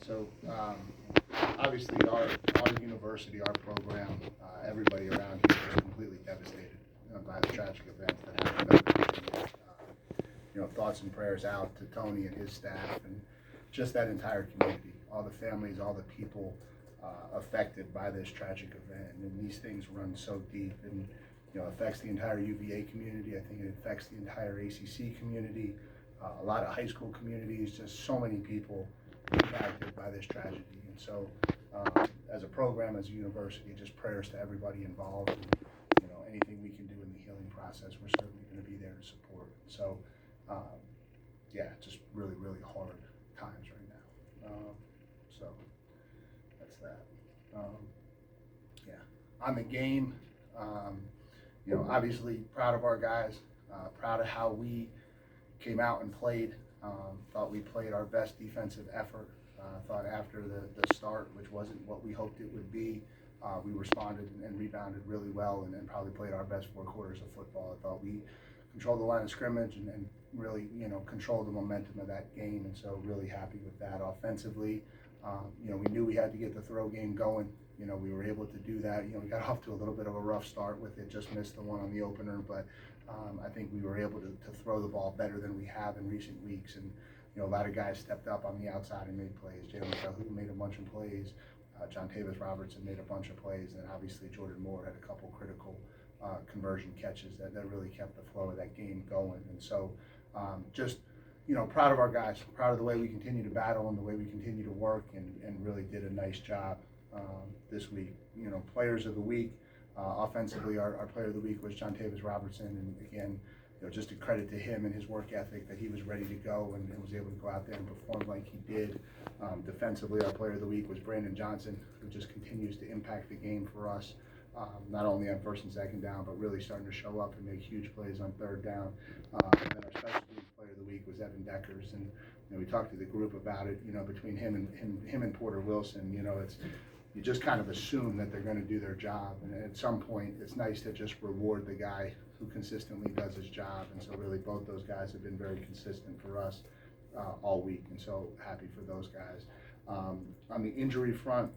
So obviously our university, our program, everybody around here was completely devastated by the tragic events that happened. Thoughts and prayers out to Tony and his staff and just that entire community, all the families, all the people affected by this tragic event. And these things run so deep and affects the entire UVA community. I think it affects the entire ACC community, a lot of high school communities, just so many people impacted by this tragedy. And so as a program, as a university, just prayers to everybody involved. And, anything we can do in the healing process, we're certainly going to be there to support. So just really, really hard times right now. So that's that. On the game, obviously proud of our guys, proud of how we came out and played. Thought we played our best defensive effort. Thought after the start, which wasn't what we hoped it would be, we responded and rebounded really well and probably played our best 4 quarters of football. I thought we controlled the line of scrimmage and really, controlled the momentum of that game. And so really happy with that. Offensively, we knew we had to get the throw game going. We were able to do that. We got off to a little bit of a rough start with it, just missed the one on the opener, but I think we were able to throw the ball better than we have in recent weeks. And, a lot of guys stepped up on the outside and made plays. Jalen Calhoun made a bunch of plays. John Tavis Robertson made a bunch of plays. And obviously Jordan Moore had a couple critical conversion catches that really kept the flow of that game going. And so proud of our guys, proud of the way we continue to battle and the way we continue to work and really did a nice job this week. Players of the week, offensively, our player of the week was John Tavis Robertson. And again, just a credit to him and his work ethic that he was ready to go and was able to go out there and perform like he did. Defensively, our player of the week was Brandon Johnson, who just continues to impact the game for us, not only on first and second down, but really starting to show up and make huge plays on third down. And then our special teams player of the week was Evan Deckers, and we talked to the group about it. Between him and Porter Wilson, you just kind of assume that they're going to do their job, and at some point, it's nice to just reward the guy who consistently does his job. And so really both those guys have been very consistent for us all week, and so happy for those guys. On the injury front,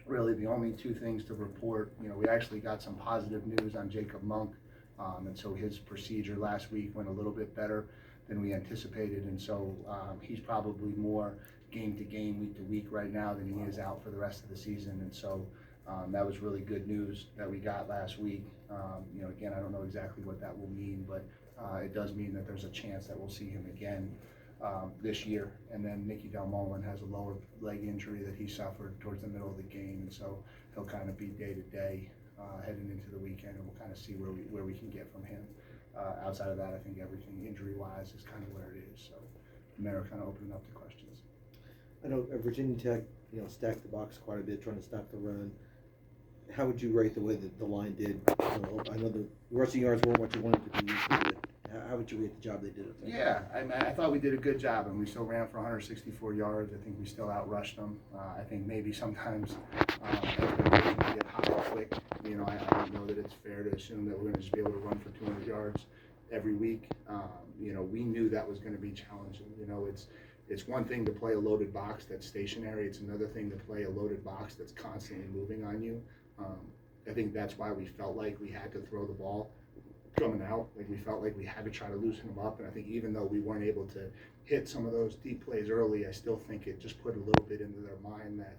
really the only 2 things to report. We actually got some positive news on Jacob Monk, and so his procedure last week went a little bit better than we anticipated, and so he's probably more game to game, week to week right now than he is out for the rest of the season. And so that was really good news that we got last week. Again, I don't know exactly what that will mean, but it does mean that there's a chance that we'll see him again this year. And then Nicky Delmolin has a lower leg injury that he suffered towards the middle of the game, and so he'll kind of be day to day heading into the weekend, and we'll kind of see where we can get from him. Outside of that, I think everything injury-wise is kind of where it is. So from there, kind of opening up to questions. I know Virginia Tech, stacked the box quite a bit, trying to stop the run. How would you rate the way that the line did? I know the rushing yards weren't what you wanted to be, but how would you rate the job they did up there? Yeah, I thought we did a good job, and we still ran for 164 yards. I think we still outrushed them. I think maybe sometimes expectations get high quick. I don't know that it's fair to assume that we're going to just be able to run for 200 yards every week. We knew that was going to be challenging. It's one thing to play a loaded box that's stationary. It's another thing to play a loaded box that's constantly moving on you. I think that's why we felt like we had to throw the ball coming out. Like we felt like we had to try to loosen them up. And I think even though we weren't able to hit some of those deep plays early, I still think it just put a little bit into their mind that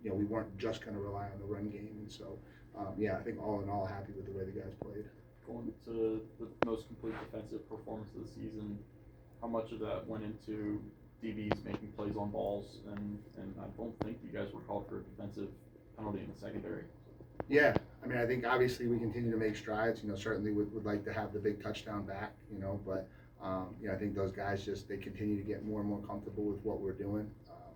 we weren't just going to rely on the run game. And so, I think all in all, happy with the way the guys played. Going to the most complete defensive performance of the season, how much of that went into DBs making plays on balls? And I don't think you guys were called for a defensive penalty in the secondary. Yeah, I think obviously we continue to make strides. Certainly would like to have the big touchdown back, but I think those guys they continue to get more and more comfortable with what we're doing.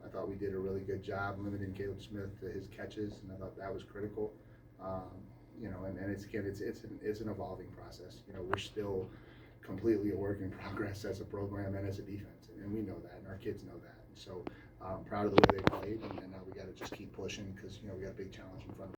I thought we did a really good job limiting Caleb Smith to his catches, and I thought that was critical. And it's an evolving process. We're still completely a work in progress as a program and as a defense, and we know that, and our kids know that. So proud of the way they played, and now we got to just keep pushing because we got a big challenge in front of us.